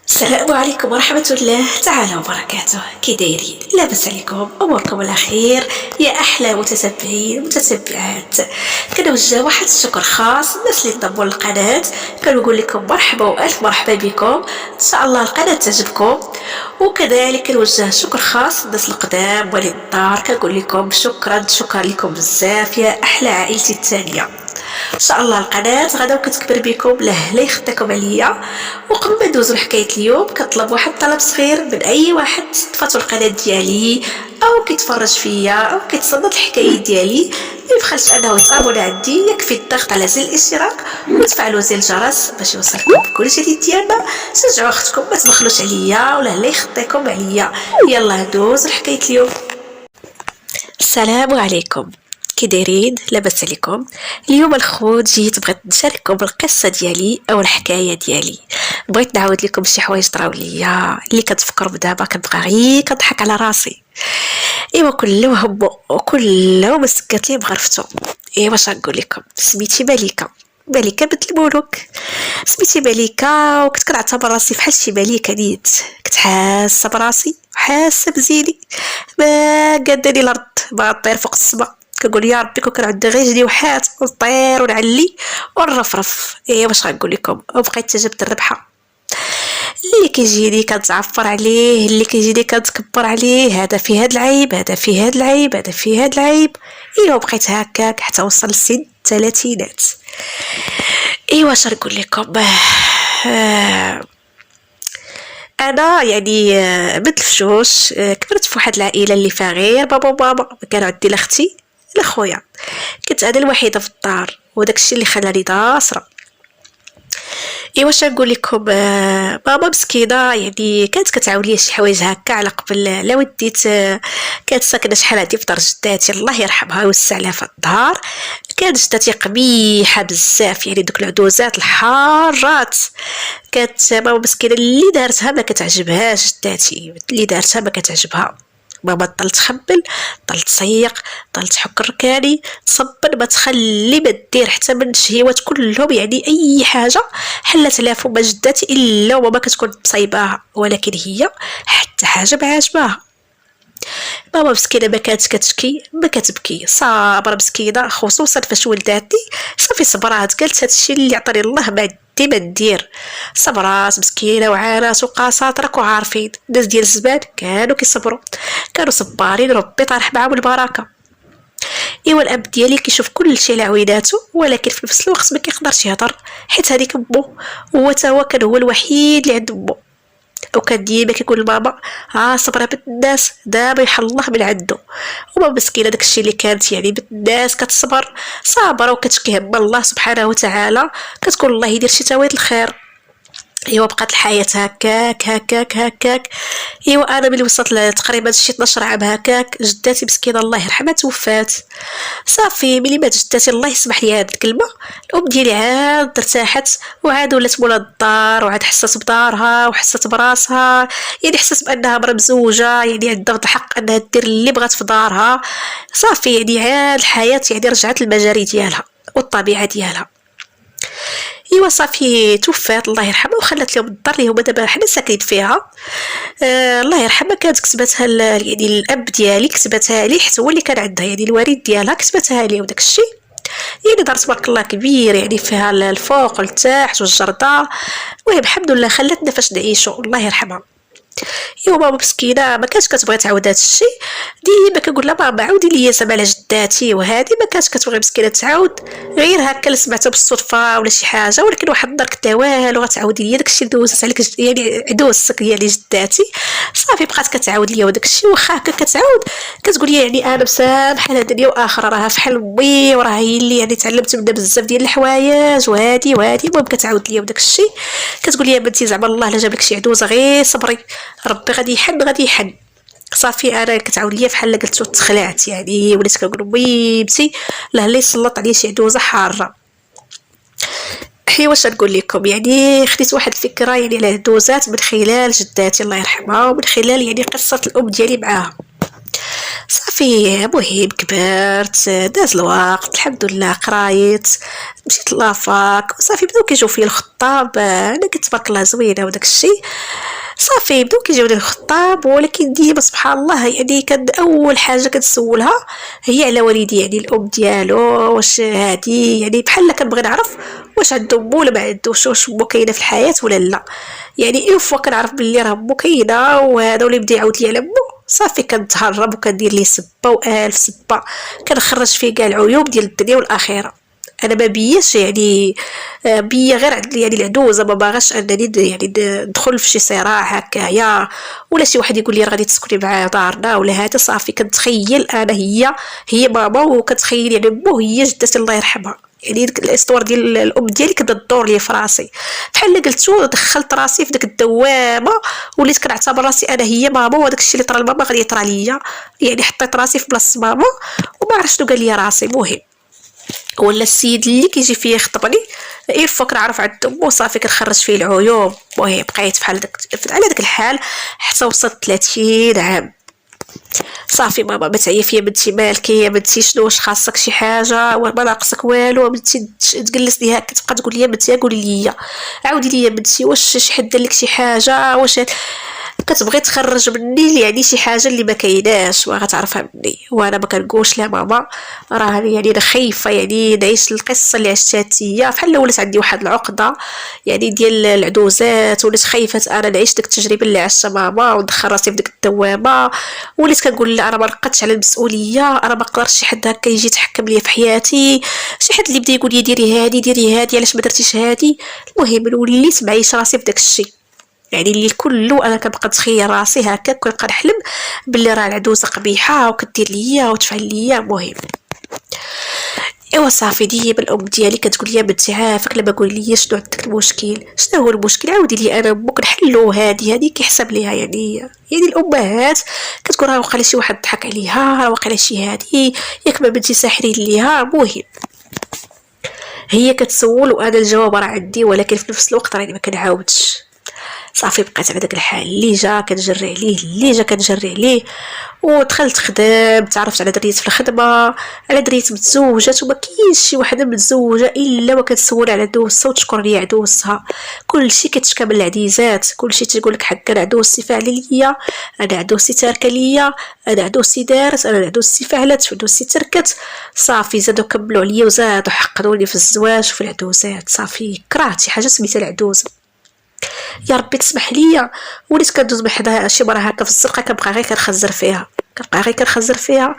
السلام عليكم ورحمة الله تعالى وبركاته. كي دايرين؟ لاباس عليكم؟ أموركم على خير يا أحلى متتبعين ومتتبعات. كنوجه واحد الشكر خاص الناس اللي انضموا للقناة. كنقول لكم مرحبا وألف مرحبا بكم، إن شاء الله القناة تعجبكم. وكذلك كنوجه شكر خاص الناس القدام وللدار، كنقول لكم شكرا لكم بزاف يا أحلى عائلتي الثانية. ان شاء الله القناه غدا كتكبر بكم لا يخطيكم عليا. وقبل ما ندوزو لحكايه اليوم كنطلب واحد طلب صغير من اي واحد تفاتوا القناه ديالي او كيتفرج فيا او كيتصنت الحكايه ديالي، ما يبخلش انه يتابعوا عندي. يكفي الضغط على زر الاشتراك وتفعلوا زر الجرس باش يوصلكم كل جديد ديالنا. شجعوا اختكم ما تبخلوش عليا ولا يخطيكم عليا. يلا ندوز لحكايه اليوم. السلام عليكم، كي دايرين؟ لاباس عليكم؟ اليوم الخوت جيت بغيت نشارككم القصه ديالي او الحكايه ديالي. بغيت نعاود لكم شي حوايج طراو ليا اللي كتفكر بدابا كنبقى غير كنضحك على راسي. ايوا كلهم وكلهم سكات لي بغرفتو. ايوا واش نقول لكم؟ سميتي ملكه بنت الملوك. سميتي ملكه وكنت كنعتبر راسي بحال شي ملكه نيت. كنت حاسه براسي حاسه بزيني ما قدني الارض ما طير فوق السما. كنقول يا ربي كون كان عندي غير جنيوحات ونطير ونعلي ونرفرف. واش غنقول لكم؟ وبقيت جبت الربحه. اللي كيجيني كنتعفر عليه، اللي كيجيني كنتكبر عليه، هذا فيه هذا العيب، هذا فيه هذا العيب، هذا فيه هذا العيب. بقيت هكاك حتى وصل لسن الثلاثينات. واش نقول لكم؟ انا يعني بنت الفشوش. كبرت في واحد العائله اللي فيها غير بابا وماما، ما كان عندي لا اختي لا خويا. كنت انا الوحيده في الدار وداك الشيء اللي خلاني ضاسره. واش نقول لكم؟ ماما مسكينه يعني كانت كتعاود لي شي حوايج هكا على قبل لا وديت. كانت ساكنه شحال هادي في دار جداتي الله يرحمها ويوسع لها في الدار. كانت جداتي قبيحه بزاف، يعني دوك العدوزات الحارات. كانت ماما مسكينه اللي دارتها ما كتعجبهاش جداتي، اللي دارتها ما كتعجبها. ماما طلت تخبل، طلت تسيق، طلت تحك الركاني، تصبن ما تخلي ما دير حتى من الشهيوات كلهم. يعني اي حاجه حلت لها فما جداتي الا وما كتكون مصايباها، ولكن هي حتى حاجه ما عجباها. ماما مسكينه ما كانت كتشكي ما كتبكي، صابره مسكينه، خصوصا فاش ولداتني. صافي صبرات، قالت هادشي اللي عطاني الله ما عندي ما ندير. صبرات مسكينه وعانات وقاسات، راكو عارفين الناس ديال الزمان كانوا كيصبروا، كانوا صبارين، ربي طارح معاهم البركه. الاب ديالي كيشوف كل شيء على عويناتو، ولكن في نفس الوقت ما كيقدرش يهضر حيت هذيك مو، هو تا هو كان هو الوحيد اللي عند مو. وكان ديما كيقول لماما صبرا بنت الناس دابا يحل الله من عنده. وما مسكينه داكشي اللي كانت يعني بنت الناس كتصبر صابره وكتشكي هم الله سبحانه وتعالى، كتقول الله يدير شي تاويل الخير. بقات الحياه هكاك. انا ملي وصلت تقريبا شي 12 عام هكاك جداتي مسكينه الله يرحمها توفات. صافي ملي مات جداتي الله يسمح لي هاد الكلمه، الام ديالي عاد ارتاحت وعاد ولات مولا الدار، وعاد حست بدارها وحست براسها. يعني حست بانها مرا مزوجه، يعني عندها الحق انها دير اللي بغات في دارها. صافي يعني عاد الحياه يعني رجعت المجاري ديالها والطبيعه ديالها. صافي توفات الله يرحمها وخلت لهم الدار اللي هما دابا حنا ساكنين فيها. الله يرحمها كانت كتبتها يعني الاب ديالي كتبتها لي، حتى هو اللي كان عندها يعني الوالد ديالها كتبتها لي. وداك الشيء يعني دار تبارك الله كبير، يعني فيها الفوق والتحت والجرده. المهم الحمد لله خلتنا فاش نعيشوا الله يرحمها. ماما مسكينه ما كانتش كتبغي تعاود هذا الشيء، ديما كنقول لها ماما عاودي لي زعما على جداتي، وهذه ما كانتش كتبغي مسكينه تعاود، غير هكا اللي سمعتها بالصدفه ولا شي حاجه. ولكن واحد النهار كنت والو غتعاودي لي داكشي اللي دوزت عليك يعني عدوسك هي جداتي. صافي بقات كتعاود لي وداكشي، واخا هكا كتعاود كتقول لي يعني انا مسامحه لها دنيا واخره، راها فحال امي وراه هي اللي يعني تعلمت منها بزاف ديال الحوايج وهادي. المهم كتعاود لي وداكشي، كتقول لي بنتي زعما الله لا جاب لك شي عدوزه غير صبري، ربي غادي يحن. صافي انا كتعاود ليا فحال قلت تخلعت، يعني وليت كنقول وي بنتي الله اللي يسلط عليا شي عدوزه حاره. واش نقول لكم؟ يعني خديت واحد الفكره يعني على العدوزات من خلال جداتي الله يرحمها، ومن خلال يعني قصه الام ديالي معاها. صافي مهم كبرت، داز الوقت الحمد لله، قرايت، مشيت لافاك وصافي بداو كيجيو فيا الخطاب. انا كنت تبارك الله زوينه وداك الشيء. صافي بداو كيجيوني الخطاب، ولكن ديما سبحان الله يعني كان اول حاجه كنسولها هي على والدي، يعني الام ديالو، واش هادي يعني بحال كنبغي نعرف واش عنده مو ولا ما عندوش، واش مو كاينه في الحياه ولا لا. يعني اون فوا كنعرف بلي راه مو كاينه وهذا اللي بدا يعاود لي على مو، صافي كنتهرب وكندير ليه سبه والف سبه، كنخرج فيه كاع العيوب ديال الدنيا والاخره. انا ما بياش يعني بيا غير يعني العدوزه، ما باغاش انني يعني ندخل في شي صراع هكايا، ولا شي واحد يقول لي راه غادي تسكني مع دارنا ولا هذا. صافي كنتخيل انا هي ماما، وكتخيل يعني مو هي جدتي الله يرحمها. يعني ديك الاستوار ديال الام ديالي كتدور لي في راسي، بحال قلتو دخلت راسي في ديك الدوامه، وليت كنعتبر راسي انا هي ماما، وداك الشيء اللي طرا لماما غادي يطرا ليا. يعني حطيت راسي في بلاصه ماما وما عرفت شنو قال لي راسي. مهم ولا السيد اللي كيجي فيا يخطبني ايه فكر عرف عند مو، صافي كنخرج فيه العيوب. المهم بقيت بحال داك على داك الحال حتى وصلت 30 عام. صافي ماما بتعيا فيا، بنتي مالكي يا بنتي، شنو واش خاصك شي حاجه، ما ناقصك والو بنتي، تجلسني هكا تبقى تقول لي بنتي قولي لي، عاودي لي بنتي، واش شي حد دار لك شي حاجه، واش كتبغي تخرج مني يعني شي حاجه اللي ما كايناش وغتعرفها مني. وانا ما كنقولش لا ماما، راه يعني انا خايفه يعني نعيش القصه اللي عشتها هي، بحال ولات عندي واحد العقده يعني ديال العدوزات، وليت خايفه انا نعيش ديك التجربه اللي عاشتها ماما وندخل راسي في ديك الدوامه. وليت كنقول لا انا ما نقدش على المسؤوليه، انا ما نقدرش شي حد هكا يجي يتحكم لي في حياتي، شي حد اللي بدا يقول لي ديري هادي ديري هادي، علاش ما درتيش هادي. المهم وليت معيش راسي في داك الشيء، يعني اللي كله انا كنبقى نتخيل راسي هكا، كنبقى نحلم باللي راه العدوزه قبيحه وكدير ليا وتفعل ليا. مهم ايوا صافي ديما الام ديالي كتقول لي بنتي عافاك لما قولي لي شنو عندك المشكل، شنو هو المشكل، عاودي لي انا امك نحلو هادي كيحسب ليها. يعني الامهات كتقول راه وقع شي واحد ضحك عليها، راه وقع شي هادي، ياك ما بنتي ساحرين ليها. مهم هي كتسول وانا الجواب راه عندي، ولكن في نفس الوقت راني ما كنعاودش. صافي بقيت على داك الحال، اللي جا كنجري عليه اللي جا كنجري عليه. ودخلت خدام، تعرفت على دريات في الخدمه، على دريات متزوجات، وما كاينش شي وحده متزوجه الا وكتسول على دوزتها وتشكر ليا عدوزتها. كلشي كتشكى من العديزات، كلشي تيقول لك حق انا عدوزتي فاعله ليا، انا عدوزتي تاركه ليا، انا عدوزتي دارت، انا عدوزتي فعلت، عدوزتي تركت. صافي زادو كملوا عليا وزادو حقدوني في الزواج وفي العدوزات. صافي كرهت شي حاجه سميتها العدوزه. يا ربي تسمح ليا، وليت كندوز بحدا شي مرة هكا في الزرقاء كنبقى غير كنخزر فيها،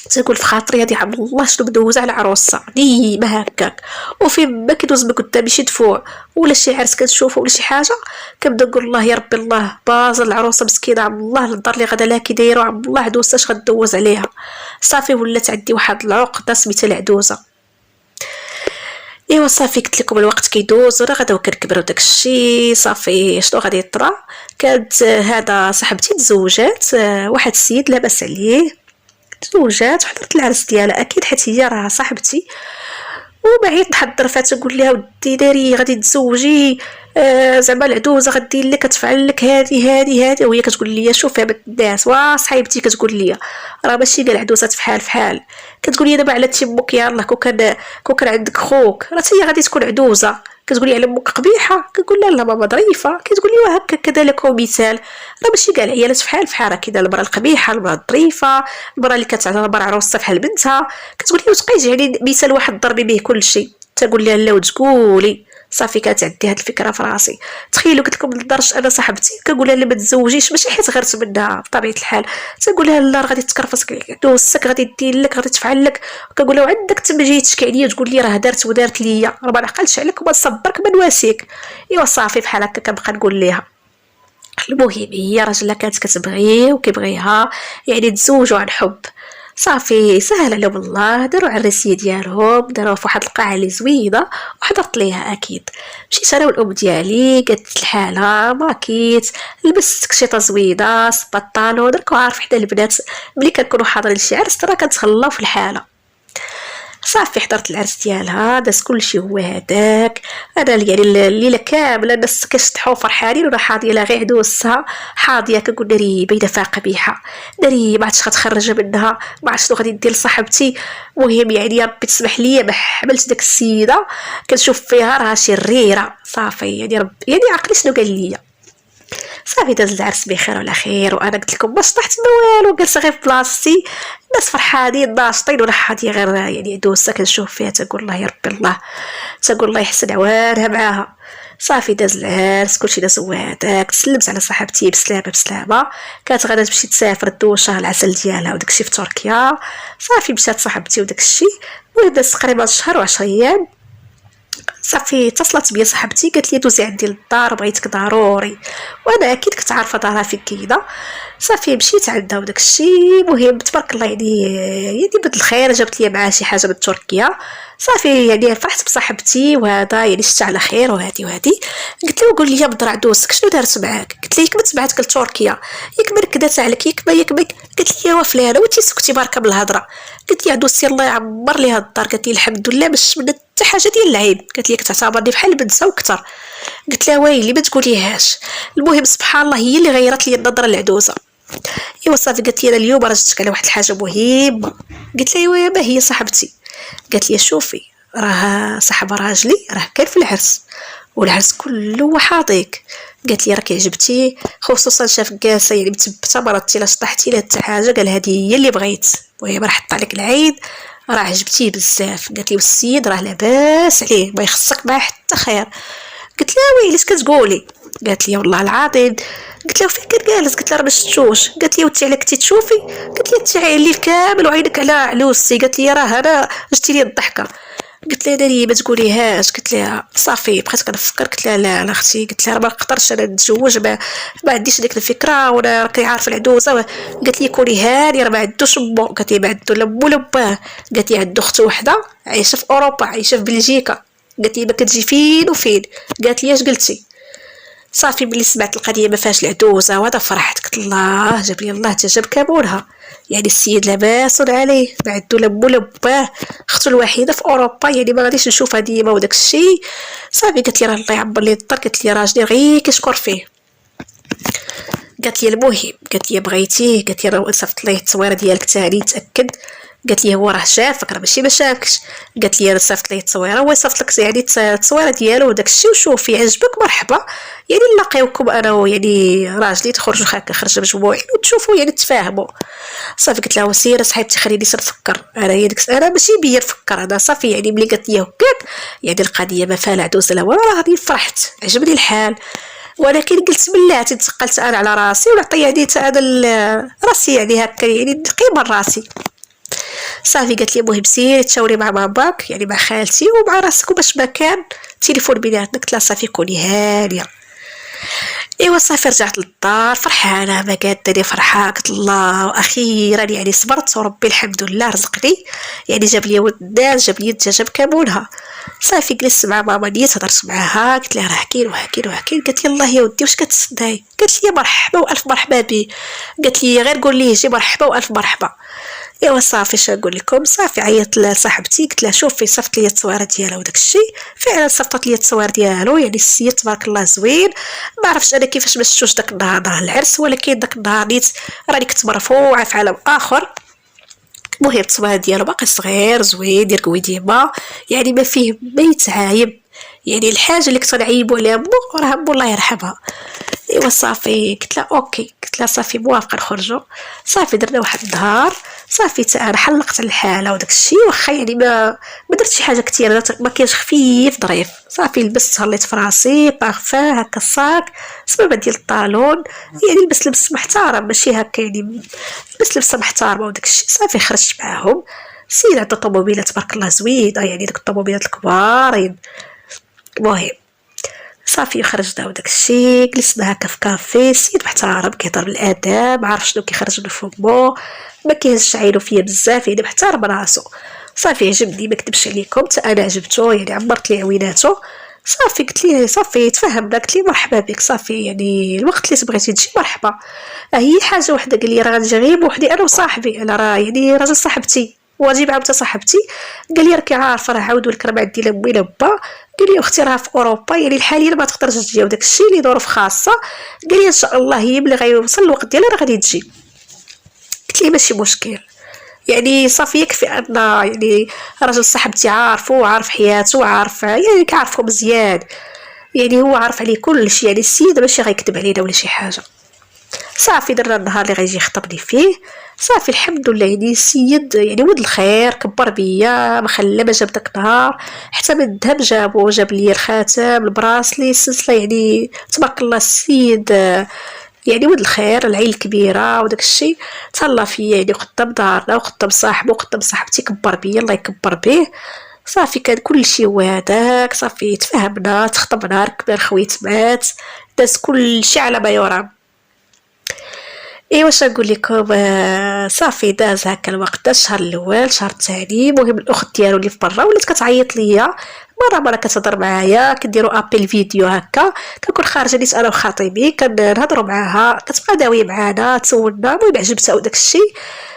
تنقول في خاطري هادي عبد الله شنو مدوزه على عروسه ديما هكاك. وفين ما كيدوز من قدامي شي دفوع ولا شي عرس كنشوفه ولا شي حاجه، كنبدا نقول الله يا ربي الله باز العروسه مسكينه، عبد الله الدار اللي غدا لها كي دايروا، عبد الله عدوزه اش غدوز عليها. صافي ولات عندي واحد العقده سميتها العدوزه. ايوا صافي قلت لكم الوقت كيدوز وراه غدا كنكبروا داكشي. صافي شنو غادي يطرا، كانت هذا صاحبتي تزوجات، واحد السيد لاباس عليه، تزوجات وحضرت العرس ديالها اكيد حيت هي راه صاحبتي. وبعيد نحضر فيها تقول لها ودي داري غادي تزوجي، زعما العدوزه غدير لك كتفعل لك هادي وهي كتقول لي شوفي بنت الناس وصاحبتي كتقول لي راه ماشي كاع العدوزات في حال. كتقول لي دابا على تيمك يلاه كون كان عندك خوك راه هي غادي تكون عدوزه. كتقول لي على امك قبيحه، كنقول لها لا ماما ظريفه. كتقول لي وهكا كذلك مثال، راه ماشي كاع العيالات في حال راه كاينه المراه القبيحه، المراه الظريفه، المراه اللي كتعتبر عروسه بحال بنتها. كتقول لي وتبقاي يعني مثال واحد ضربي به كل شيء. تقول لها لا وتقولي صافي كانت عندي هاد الفكره في راسي. تخيلوا قلت لكم لدرجه انا صاحبتي كنقول لها لا ما تزوجيش، ماشي حيت غيرت منها بطبيعه الحال، تنقول لها لا راه غادي تكرفسك دوزتك غادي دير لك غادي تفعل لك. كنقول لها عندك تما جاي تشكي عليا تقول لي راه دارت ودارت ليا، راه ما نعقلش عليك وما نصبرك ما نواسيك. ايوا صافي بحال هكا كنبقى نقول ليها. المهم هي راجلها كانت كتبغيه وكيبغيها، يعني تزوجوا عن حب. صافي سهل عليهم الله، داروا عراسيه ديالهم، داروا في واحد القاعه اللي زوينه وحضرت ليها اكيد. مشيت انا والام ديالي قالت الحاله ماكيت، لبست كشيطه زوينه سبطالون، راكو عارف حنا البنات ملي كنكونوا حاضرين لشي عرس راه كنتهلاو في الحاله. صافي حضرت العرس ديالها، داز كلشي هو هداك. انا يعني الليله كامله الناس كيشطحوا فرحانين وانا حاضيه لا غير عدوسها، حاضيه كنقول ناري باينه فيها قبيحه، ناري ما عرفتش غتخرج منها، ما عرفتش شنو غادي ندير لصاحبتي. المهم يعني يا ربي تسمح لي ما حملت داك السيده، كنشوف فيها راها شريره. صافي يعني ربي يعني عقلي شنو قال لي. صافي داز العرس بخير وعلى خير، وانا قلت لكم ما شطحت ما والو، جالسه غير في بلاصتي، الناس فرحانين ناشطين وانا حاضيه غير يعني دوسه كنشوف فيها تقول الله يا ربي الله، تقول الله يحسن عوانها معاها. صافي داز العرس كلشي داز هداك، سلمت على صاحبتي بسلامه بسلامه، كانت غادا تمشي تسافر دوز شهر العسل ديالها وداكشي في تركيا. صافي مشات صاحبتي وداكشي، المهم داز تقريبا شهر و10 ايام. صافي اتصلت بيا صاحبتي قالت لي دوزي عندي للدار بغيتك ضروري، وانا اكيد كنت عارفه دارها في كيده. صافي مشيت عندها وداك الشيء، مهم تبارك الله يعني بد الخير، جابت لي معها شي حاجه من تركيا. صافي يعني فرحت بصاحبتي وهذا يعني شتا على خير وهادي. قلت له قول لي بدر عدوسك شنو دارت معاك؟ قلت لي ياك ما تبعتك لتركيا، ياك ما ركدات عليك، ياك ما قالت لي وا فلانه وانتي سكتي باركه بالهضره. قلت لي عدوسي الله يعمر لي هاد الدار، قالت لي الحمد لله ما شفت حتى حاجه ديال العيب، قالت لي كتعتبرني بحال البنسه وكثر. قلت لها ويلي ما تقوليهاش. المهم سبحان الله هي اللي غيرت لي النظره للعدوسه. ايوا صافي قالت لي انا اليوم رجعتك على واحد الحاجه مهمه. قلت لها ايوا ما هي صاحبتي؟ قالت لي شوفي راه صاحب راجلي راه كان في العرس والعرس كله حاضيك. قالت لي راك عجبتيه، خصوصا شاف جالسه يعني مثبته مرضتي لا شطحتي لا حتى حاجه، قال هذه هي اللي بغيت، المهم راه حط عليك العيد، راه عجبتيه بزاف. قالت لي والسيد راه لاباس عليه ما يخصك معاه حتى خير. قلت لها ويلي اش كتقولي؟ قالت لي والله العظيم. قلت لها فين كان جالس؟ قلت لها راه ما شفتوش. قالت لي وانت على كنتي تشوفي؟ قلت لها انت الليل كامل وعينك على علوسي. قالت لي راه انا جبتي لي الضحكه. قلت لها داري ما تقوليهاش. قلت لها صافي بقيت كنفكر، قلت لها لا اختي، قلت لها راه ما نقدرش انا نتزوج، ما عنديش ديك الفكره وانا راكي عارفه العدوزه. قالت لي كوني هاني راه ما عندوش مو. قالت لي ما عنده لا مو لا باه. قالت لي عنده اخت وحده عايشه في اوروبا، عايشه في بلجيكا. قالت لي ما كتجي فين وفين. قالت لي اش قلتي؟ صافي ملي سمعت القضيه ما فيهاش العدوزه وهذا فرحت، قلت الله جاب لي الله تجاب كامولها، يعني السيد لاباس عليه ما عندو لا مو لا باه، اختو الوحيده في اوروبا يعني ما غاديش نشوفها ديما وداك الشيء. صافي قالت لي راه الله يعبر لي الدار، قالت لي راجلي غير كيشكر فيه. قالت لي المهم، قالت لي بغيتيه، قالت لي راه صيفط ليه التصويره ديالك تاني تاكد. قالت لي هو راه شافك راه ماشي ما شافكش. قالت لي انا صيفط ليه التصويره، هو صيفط لك يعني التصويره ديالو وداك الشيء وشوفي عجبك مرحبا، يعني نلاقيوكم انا يعني راجلي تخرجوا هكا خرجه مجموعين وتشوفوا يعني تفاهموا. صافي قلت لها سير صاحبتي خليني نفكر، انا هي ديك انا ماشي بيا نفكر انا. صافي يعني ملي قالت لي هكاك يعني القضيه ما فيها لا عدوز لا والو، راه غادي فرحت عجبني الحال. ولكن قلت بالله تثقلت انا على راسي ولا يعني هذا راسي يعني هكا يعني قيمه راسي. صافي قالت لي المهم سيري تشاوري مع باباك يعني مع خالتي ومع راسك وباش ما كان تليفون بيناتنا. قلت لها صافي كوني هانيه. ايوا صافي رجعت للدار فرحانه ما قادة لي فرحه، قلت الله اخيرا يعني صبرت وربي الحمد لله رزقني، يعني جاب لي ولدان جاب لي الدجاجه بكامولها. صافي جلست مع ماما نيت هضرت معاها، قلت لها راه حكين وحكين وحكين. قالت لي الله يا ودي واش كتصداي؟ قالت لي مرحبا والف مرحبا بي. قالت لي غير قول ليه جي مرحبا والف مرحبا. ايوا صافي شنو نقول لكم، صافي عيطت لصاحبتي قلت لها شوفي صيفط لي التصويره ديالها وداك الشيء، فعلا صيفطت لي التصوير ديالو يعني السيد تبارك الله زوين. ما عرفتش انا كيفاش ما شفتوش داك النهار نهار العرس، ولكن داك النهار نيت راني كنت مرفوعه في عالم اخر. المهم التصوير ديالو باقي صغير زوين يرقوي ديما، يعني ما فيه ما يتعايب، يعني الحاجه اللي كنت نعيبوا عليها مو راه مو الله يرحمها. ايوا صافي قلت لها اوكي، قلت لها صافي موافقه نخرجوا. صافي درنا واحد النهار، صافي حتى انا حلقت الحاله وداك الشيء، واخا يعني ما درت شي حاجه كثير، مكياج خفيف ظريف. صافي لبست هليت في راسي بارفان هكا الصاك سبابه ديال الطالون، يعني لبس محترم ماشي هكا يعني لبس لبسه محترمه وداك الشيء. صافي خرجت معاهم، سيد عنده طوموبيلات تبارك الله زوينه يعني داك الطوموبيلات الكبارين. المهم صافي خرجنا وداك الشيء، جلسنا هكا في كافي، سيد محترم كيهضر بالاداب عارف شنو كيخرج من فمو، ما كيهزش عينو فيا بزاف يعني محترم راسو. صافي عجبني ما كتبش عليكم حتى انا عجبتو يعني عمرت لي عويناتو. صافي قلت لي صافي تفهمنا، قلت لي مرحبا بك صافي يعني الوقت اللي تبغيتي تجي مرحبا. هي حاجه وحده قال لي راه غنجي غير بوحدي انا وصاحبي، انا راه يعني راجل صاحبتي واجي مع بنت صاحبتي، قال لي راكي عارفه راه عاود ولك راه ما عندي لا مي لا با. قال لي اختي راه في اوروبا يعني الحاليه ما تقدرش تجي وداك الشيء اللي ظروف خاصه. قال لي ان شاء الله هي ملي غيوصل الوقت ديالها راه غادي تجي. قلت لي ماشي مشكل، يعني صافي يكفي ان يعني راجل صاحبتي عارفو وعارف حياته وعارف يعني كعرفو مزيان، يعني هو عارف عليه كل شيء، يعني السيد ماشي غيكذب علينا ولا شي حاجه. صافي درنا النهار اللي غيجي يخطبني فيه، صافي الحمد لله يعني السيد يعني ود الخير كبر بيا ما خلى ما جاب داك النهار حتى من الذهب جابو، جاب لي الخاتم البراسلي السلسله، يعني تبارك الله السيد يعني ود الخير العيل الكبيره وداك الشيء تهلا فيا يعني قدام دارنا وقدام صاحبه وقدام صاحبتي، كبر بيا الله يكبر به. صافي كان كل شيء هو هذاك، صافي تفاهمنا تخطبنا ركبنا الخويتمات، داز كل شيء على ما يرام. ايه واش نقول لكم، صافي داز هكا الوقت، داز الشهر الاول الشهر الثاني. المهم الاخت ديالو اللي في برا ولات كتعيط ليا مره كتهضر معايا، كنديروا ابل فيديو هكا، كنكون خارجه نيت انا وخطيبي كنهضروا معاها، كتبقى داويه معانا تسولنا. المهم عجبتها وداك الشيء،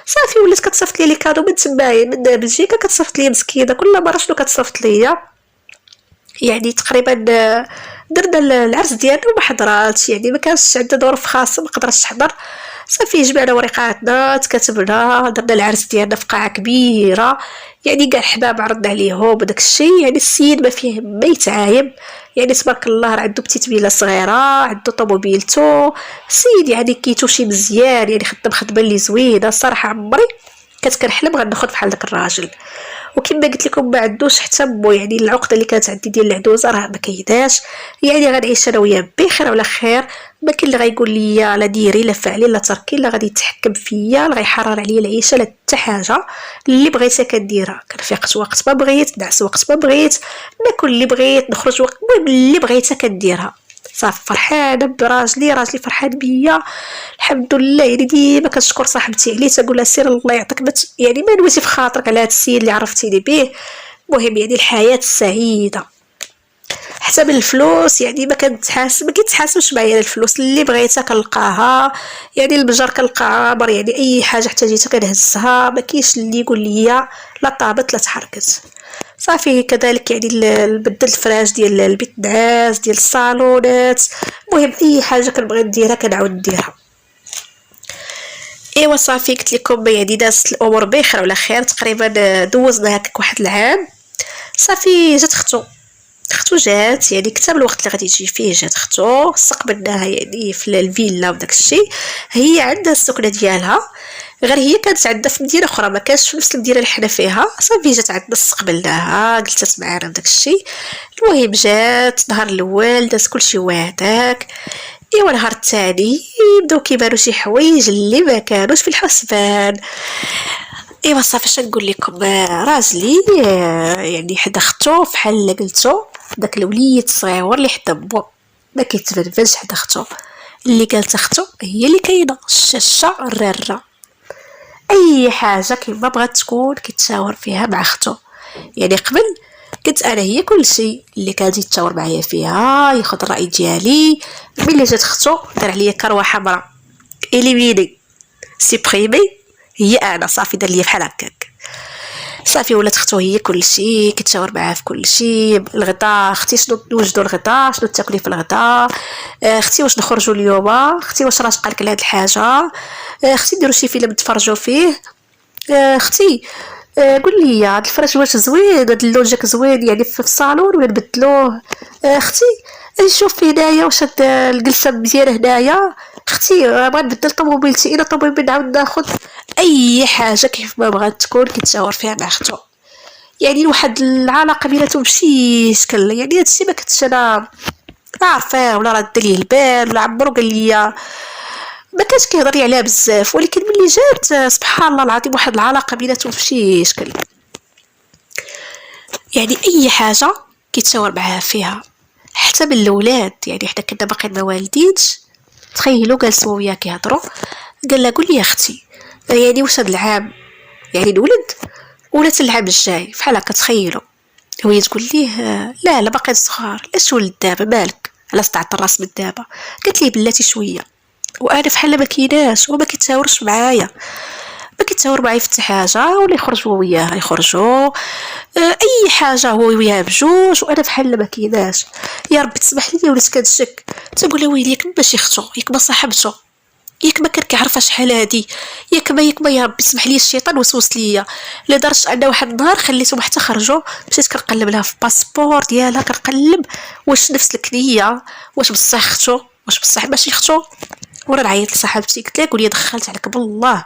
صافي ولات كتصيفط لي لي كادو من تمايا من بلجيكا، كتصيفط لي مسكينه كل مره شنو كتصيفط ليا. يعني تقريبا درنا العرس ديالنا وما حضراتش، يعني ما كانش عندها ظروف خاصه ما قدرتش تحضر. صافي جمعنا ورقاتنا تكتبنا درنا العرس ديالنا في قاعه كبيره، يعني كاع الحباب عرضنا عليهم وداك الشيء. يعني السيد ما فيه ما يتعايب، يعني تبارك الله راه عنده بتيت بيله صغيره، عنده طوموبيلتو، السيد يعني كيتو شي مزيان، يعني خدام خدمه اللي زوينه الصراحه. عمري كنت كنحلم غناخد بحال داك الراجل. وكما قلت لكم ما عندوش حتى مو، يعني العقده اللي كانت عندي ديال العدوزه راه ما كايناش، يعني غنعيش انا وياه بخير ولا خير. ما كاين اللي غيقول لي لا ديري لا فعلي لا تركي، لا غادي يتحكم فيا لا غيحرر عليا العيشه لا حتى حاجه. اللي بغيتها كديرها، كنفيق وقت ما بغيت، نعس وقت ما بغيت، ناكل اللي بغيت، نخرج وقت المهم اللي بغيتها كديرها. صافي فرحانه راجلي فرحان بيا الحمد لله. يعني ديما كنشكر صاحبتي عليه، تقول لها سير الله يعطيك يعني ما نويتي في خاطرك على هذا السيد اللي عرفتيني به. المهم يعني الحياه السعيده حتى من الفلوس، يعني ما كيتحاسبش معايا الفلوس، اللي بغيتها كنلقاها، يعني المجر كنلقى عامر، يعني اي حاجه احتاجيتها كنهزها، ما كاينش اللي يقول لي لا طابت لا تحركت. صافي كذلك يعني نبدل الفراش ديال البيت نعاس ديال الصالونات، المهم اي حاجه كنبغي نديرها كنعاود نديرها. ايوا صافي قلت لكم يعني دازت الامور بخير ولا خير، تقريبا دوزنا هكاك واحد العام. صافي جات اختو جات، يعني كتاب الوقت اللي غادي تجي فيه جات اختو، استقبلناها يعني في الفيلا وداك الشيء. هي عندها السكنه ديالها، غير هي كانت عندها في مدينه اخرى ما كانش في نفس المدينه اللي حنا فيها. صافي جات عندنا استقبلناها جلست معانا وداك الشيء. المهم جات نهار الاول داز كلشي هذاك. ايوا نهار الثاني بداو كيبانو شي حوايج اللي ما كانوش في الحسبان. ايوا صافي اش نقول لكم، راجلي يعني حدا اختو فحال قلتو داك الوليد الصغير اللي حدا بو ما كيتفلفلش حدا اختو، اللي قالت اختو هي اللي كاينه الشاشه الراره، اي حاجه كيما بغات تكون كيتشاور فيها مع اختو. يعني قبل كنت انا هي كل شيء اللي كان يتشاور معايا فيها ياخذ الراي ديالي. ملي جات اختو دار عليا كروه حمراء اليميني سيبريمي، هي انا صافي دار ليا بحال هكاك. صافي ولات اختو هي كل شيء كتشاور معاه في كل شيء. الغدا اختي شنو نوجدوا الغدا، شنو تاكلي في الغدا، اختي واش نخرجوا اليوم، اختي واش راشقه لك لهاد الحاجه، اختي نديروا شي فيلم نتفرجوا فيه، اختي قول لي هاد الفراش واش زوين، هاد اللوجيك زوين يعني في الصالون ولا نبدلوه، اختي نشوف هنايا واش هاد الجلسه مزيانه هنايا، اختي بغا نبدل طوموبيلتي الى طوموبيل نعاود ناخذ. اي حاجه كيف ما بغات تكون كيتشاور فيها مع اختو. يعني واحد العلاقه بيناتهم بشي شكل، يعني هادشي ما كنتش انا عارفاه ولا رد ليه البال ولا عمرو قال لي، ما كانش كيهضر لي عليها بزاف. ولكن ملي جات سبحان الله العظيم واحد العلاقه بيناتهم بشي شكل، يعني اي حاجه كيتشاور معاها فيها حتى من الاولاد. يعني حنا كنا باقيين ما والدينش، تخيلوا جالسوا وياه كيهضروا، قال لها قول لي يا اختي يعني واش هاد العام يعني نولد ولا العام الجاي بحال هكا. تخيلوا وهي تقول ليه لا باقي صغار، لا تولد دابا مالك على سطعت الراس من دابا. قالت لي بلاتي شويه، وانا فحال ما كيناش وما كيتهاورش معايا. ما كيتهاور معايا في حاجه، ولا يخرجوا وياه يخرجوا اي حاجه هو وياها بجوج، وانا بحال ما كايناش. يا ربي تسمح لي وليت كنشك، تقول ويلي ياك ماشي اختو، ياك ما صاحبته، ياك ما كان كيعرفها شحال هادي، ياك ما يا ربي سمح لي الشيطان وسوس ليا لدرجه ان واحد النهار خليتهم حتى خرجوا، مشيت كنقلب لها في الباسبور ديالها، كنقلب واش نفس الكنيه، واش بصح اختو، واش بصح ماشي اختو. ورا نعيط لصاحبتي قلت لها قولي دخلت عليك بالله،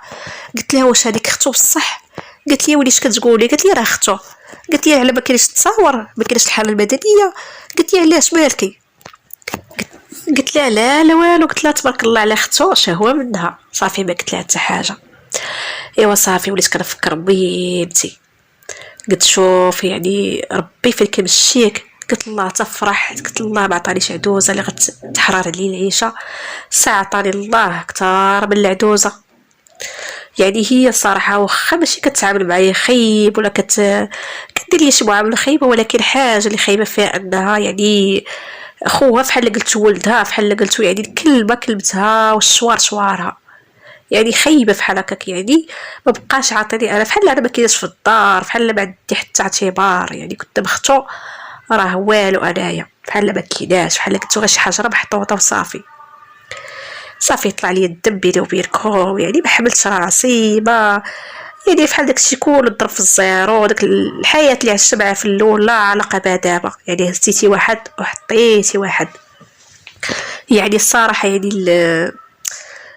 قلت لها واش هذيك اختو بصح، قالت لي وليش كتقولي، قالت لي راه اختو، قالت لي على ما كاينش التصاور، ما كاينش الحاله المدنيه، قالت لي علاش مالكي، قلت لها لا والو، قلت لها تبارك الله على اختو شهوه منها، صافي ما قلت لها حتى حاجه. ايوا صافي وليت كنفكر بنتي، قلت شوف يعني ربي فين كيمشيك، قلت الله تفرح، قلت الله ما عطانيش عدوزه اللي غتحرر علي العيشه، ساعه عطاني الله كثار من العدوزه. يعني هي الصراحه واخا ماشي كتعامل معايا خيب ولا كدير لي شي معامله خايبه، ولكن حاجه اللي خايبه فيها انها يعني خوها فحال قلت ولدها، فحال قلتو يعني الكلمه كلمتها والشوار شوارها، يعني خايبه فحال هكاك، يعني ما بقاش عاطيني انا، فحال انا ما كاينش في الدار، فحال ما عندي حتى اعتبار، يعني كنت بختو راه والو انايا، بحال ما كايناش، بحال كنتو غير شي حجره محطوطه وصافي. صافي طلع لي الدم بيني وبينكم، يعني ما حملتش راسي، ما يعني فحال داكشي كله ضرب في الزيرو، داك الحياه اللي عشت معاه في الاول لا علاقه بها دابا، يعني هزيتي واحد وحطيتي واحد. يعني الصراحه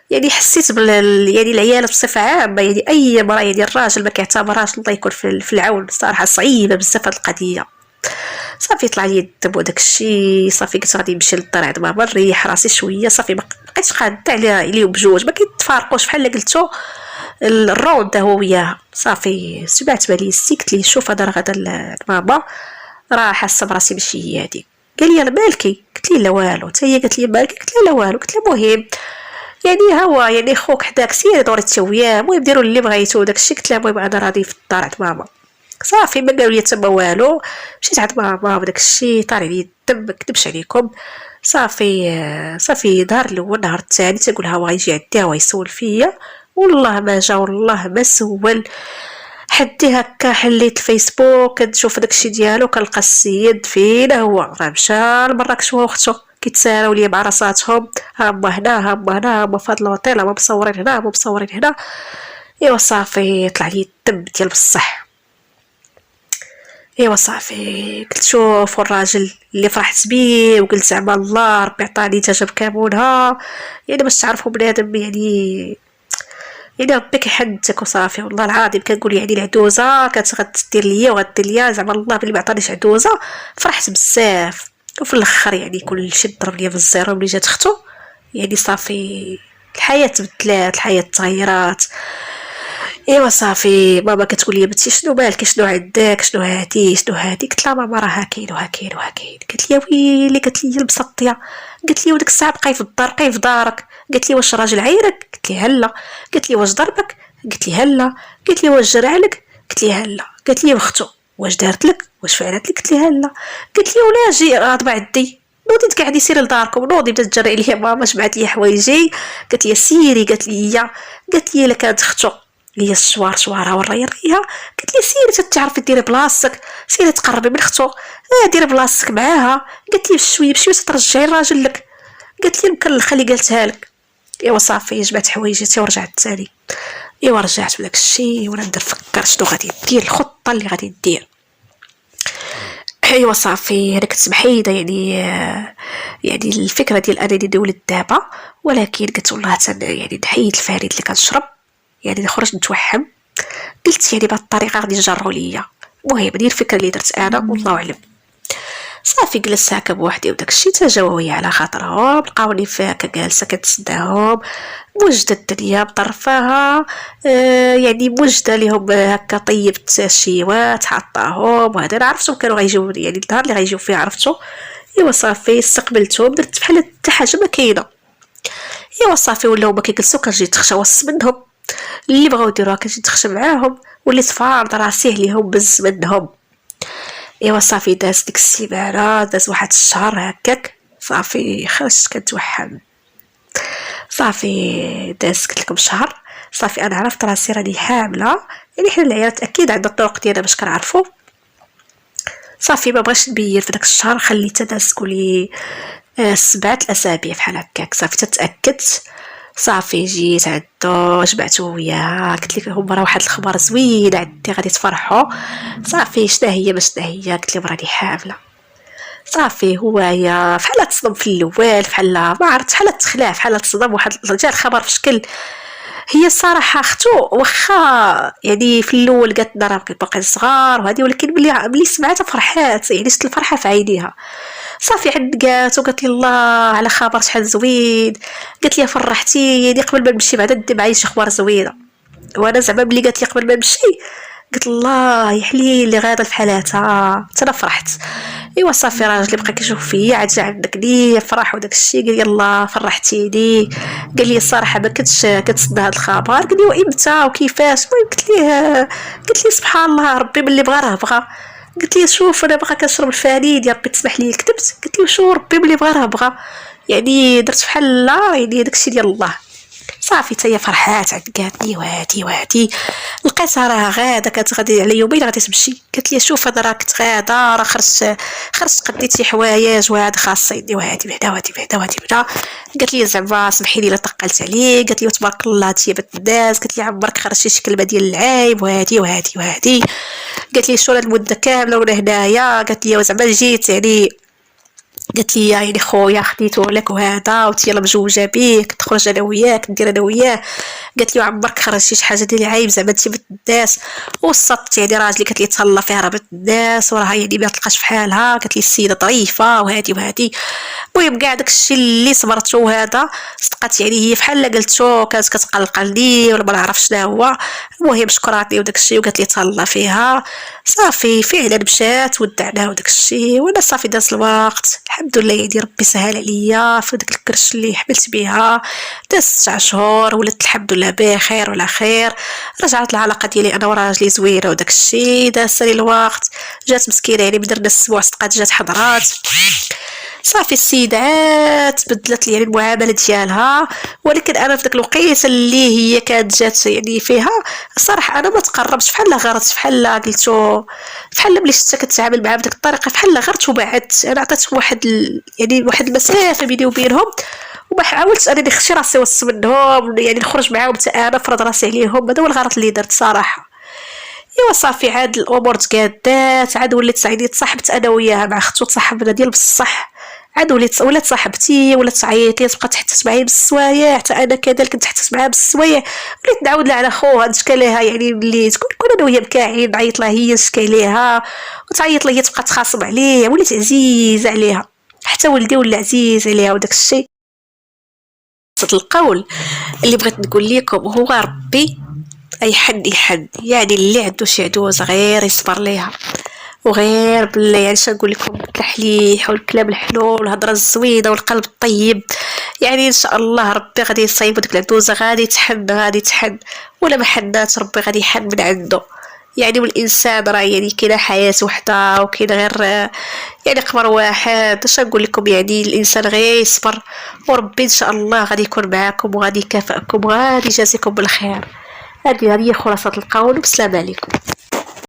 يعني حسيت يعني العيال بصفه عامه، يعني اي مرة، يعني الراجل ما كيعتبرهاش، الله يكون في العون، الصراحه صعيبه بزاف هاد القضيه. صافي طلع لي الدم وداك الشيء، صافي قلت غادي نمشي للدار عند ماما نريح راسي شويه، صافي ما بقيتش قاده عليهم بجوج، ما كيتفارقوش بحال قلتو الرود هو وياها. صافي سمعت بالي قلت لي شوف هذا راه غدا لماما، راه حاسه براسي ماشي هي هادي. قال لي مالكي، قلت لي لا والو، حتى هي قالت لي مالكي، قلت لها لا والو، قلت لها مهم يعني هو يعني خوك حداك سير دوري تسوياه، المهم ديروا اللي بغيتو داكشي. قلت لها المهم انا راضي في الدار عند ماما. صافي ما قالوا لي تما والو، مشيت عند ماما وداك الشيء طار عليا الدم، ما كذبش عليكم. صافي دار الاول، النهار الثاني تقول ها غيجي عندي ويسول فيا، والله ما جا والله ما سول. حدي هكا حليت الفيسبوك كنشوف داكشي ديالو، كنلقى السيد فين هو، راه مشى لمراكش هو واختو كيتساراو ليا مع راساتهم، ها هما هنا ها هما هنا، هما فهاد الوطيل، هما مصورين هنا هما مصورين هنا. ايوا صافي طلع لي الدم ديال بصح. ايوا صافي قلت شوف الراجل اللي فرحت بيه، وقلت زعما الله ربي عطاني تجرب كامونها، يعني باش تعرفوا بنادم يعني ربي كيحدك وصافي. والله العظيم كنقول يعني العدوزه كانت غتدير ليا وغدير ليا، زعما الله بلي ما عطانيش عدوزه فرحت بزاف. وفي الاخر يعني كلشي ضرب ليا في الزيرو ملي جات اختو، يعني صافي الحياه تبدلات، الحياه تغيرات. ايوا صافي ماما كتقول لي بنتي شنو مالك، شنو عندك، شنو هادي قلت لها ماما راه هاكاين وهاكاين وهاكاين. قالت لي ويلي، قالت لي المسطيه، قالت لي وديك الساعه بقاي في الدار، بقاي في دارك، قالت لي واش راجل عايرك، قلت لي هلا، قالت لي واش ضربك، قلت لي هلا، قالت لي واش جرى لك، قلت لي هلا، قالت لي واختو واش دارت لك، واش فعلت لك، قلت لي هلا، قالت لي ولا جي غاضبه عندي، نوضي تقعدي سيري لداركم، نوضي بدات تجري عليا ماما، جمعت لي حوايجي، قالت لي سيري، قالت لي الا كانت اختو هي الشوار شوارها والريريها، قالت لي سيري تعرفي ديري بلاصتك، سيري تقربي من اختو، ديري بلاصتك معاها، قالت لي بشويه بشويه ترجعي الراجل لك، قالت لي يمكن الخلي قالتها لك. ايوا صافي جبت حوايجاتي ورجعت تاني. ايوا رجعت بداك الشيء وانا نفكر شنو غادي ندير، الخطه اللي غادي ندير. ايوا صافي انا كنت محيده يعني الفكره ديال انني ندولد دابا، ولكن قلت والله يعني نحيد الفريد اللي كنشرب، يعني نخرج نتوحم، قلت يعني بهذه الطريقه غادي يجروا ليا. المهم دير الفكره اللي درت انا والله اعلم. صافي جلست هكا بوحدي وداك الشيء، تا جاو هي على خاطرهم، لقاوني هكا جالسه كنتسناهم، موجده الدنيا بطرفها، يعني موجده ليهم هكا، طيبت الشيوات حطاهم وهذا، انا عرفتهم كانوا غيجيو يعني النهار اللي غيجيو فيه عرفتو. ايوا صافي استقبلتهم، درت بحال حتى حاجه ما كاينه. ايوا صافي ولاو ما كيجلسوا، كنجي تخشى وسط منهم، اللي بغاو يديروها كنجي تخشى معاهم، وليت فارض راسي عليهم بز منهم. ايوا صافي داز ديك السيمانه، داز واحد الشهر هكاك، صافي خرجت كنتوحم. صافي داز قلت لكم شهر، صافي انا عرفت راسي راني حامله. يعني حنا العيالات اكيد عندنا الطرق ديالنا باش كنعرفوا. صافي ما بغاش نبين في داك الشهر، خليت الناس تقولي 7 الاسابيع بحال هكاك. صافي تتاكدت، صافي جيت عندو جمعتو وياها، قلت لهم راه واحد الخبر زوين عندي غادي تفرحوا. صافي شنو هي ما شنو هي، قلت لهم راني حامله. صافي هو يا بحال تصدم في الاول، بحال ما عرفت، بحال تخلع، بحال تصدم، واحد جا الخبر في شكل. هي الصراحه اختو واخا يعني في الاول قالت لنا راه باقي صغار وهذه، ولكن ملي سمعتها فرحات، يعني شفت الفرحه في عينيها. صافي عند قالت وقالت لي الله على خبر شحال زوين. قالت لي فرحتيني قبل ما نمشي بعدا ندي معايا شي اخبار زوينه. وانا زعما ملي قالت لي قبل ما نمشي قلت الله يحلي اللي غاده في حالاتها، حتى انا فرحت. ايوا صافي راجلي بقى كيشوف فيا عاد جا عندك لي فرح وداك الشيء، قال لي يلا فرحتيني. قال لي الصراحه ما كنتش كتصدق هذا الخبر. قال لي وامتى وكيفاش؟ المهم قلت ليه سبحان الله ربي من اللي بغى راه بغى. قلت لي شوف انا باغا كنشرب الفاني يا ربي تسمح لي كتبت. قلت لي شو ربي من اللي بغى راه بغى، يعني درت بحال لا يعني داكشي ديال الله. صافي تاهي فرحات عاد قالتني وهاتي لقيتها راه غاده، كانت غادي على يومين غادي تمشي. قالت لي شوف انا راه كنت غاده، راه خرجت قديت شي حوايج وهاد خاصيني وهادي بعدا. قالت لي زعما سمحي لي الا ثقلت عليك. قالت لي تبارك الله هادشي بنت الناس. قالت لي عمرك خرجتي شي كلمه ديال العيب وهادي. قالت لي شو المده كامله وانا هنايا. قالت لي زعما جيت يعني، قالت لي يعني خويا خديته لك وهذا وانت يلا مجوجه بيك تخرج انا وياك ندير انا وياه. قالت لي عمرك خرجتي شي حاجه ديال العيب زعما انت بنت الناس. وصدت يعني راجلي قالت لي تهلا فيها راه بنت الناس وراها يعني ما تلقاش بحالها. قالت لي السيده ظريفه وهادي. المهم كاع داكشي اللي صبرته وهذا صدقات يعني هي بحال قلتو كانت كتقلقلني ولا ما نعرف شنو هو. المهم شكراتني وداكشي وقالت لي تهلا فيها. صافي فعلا مشات ودعناها وداكشي، وانا صافي داز الوقت الحمد لله يعني ربي سهل عليا في داك الكرش اللي حملت بها. داز 9 شهور ولدت الحمد لله بخير وعلى خير. رجعت العلاقه ديالي انا وراجلي زوينه وداكشي. داز لي الوقت جات مسكينه يعني بدرنا السبوع صدقات جات حضرات. صافي السيدة عاد بدلت لي يعني المعامله ديالها. ولكن انا في داك الوقيته اللي هي كانت جات يعني فيها الصراحه انا ما تقربتش، بحال غرت، بحال قلتو بحال ملي شفتها كتعامل معها بديك الطريقه بحال غرت وبعدت. انا عطيتهم يعني واحد المسافه بيني وبينهم، وما حاولتش انني نخشي راسي وسط منهم يعني نخرج معاهم حتى انا فرض راسي عليهم. هذا هو الغلط اللي درت صراحه. ايوا صافي عاد الامور تقادات، عاد وليت سعيدة تصاحبت انا وياها مع اختو، تصاحبنا ديال بصح. عاد ولات صاحبتي، ولات تعيط لي تبقى تحتس معايا بالسوايع، حتى انا كذلك كنت تحتس معاها بالسوايع. وليت نعاود لها على خوها نشكى ليها يعني ملي تكون انا وهي مكاعين نعيط لها هي نشكي ليها، وتعيط لي هي تبقى تخاصم عليه. وليت عزيزه عليها، حتى ولدي ولا عزيز عليها. وداك الشيء القول اللي بغيت نقول لكم هو ربي اي حد يحد، يعني اللي عنده شي عدوز غير يصبر ليها، وغير بالله يعني نقول لكم التحليح والكلام الحلو والهضره الزوينه والقلب الطيب، يعني ان شاء الله ربي غادي يصيب ديك العدوزه غادي تحن ولا ما حنات ربي غادي يحن من عنده. يعني والانسان راه يعني كاينه حياه وحده وكاين غير يعني قمر واحد. اش نقول لكم يعني الانسان غير يصبر وربي ان شاء الله غادي يكون معاكم وغادي يكافئكم وغادي يجازيكم بالخير. هذه هي خلاصه القول، والسلام عليكم.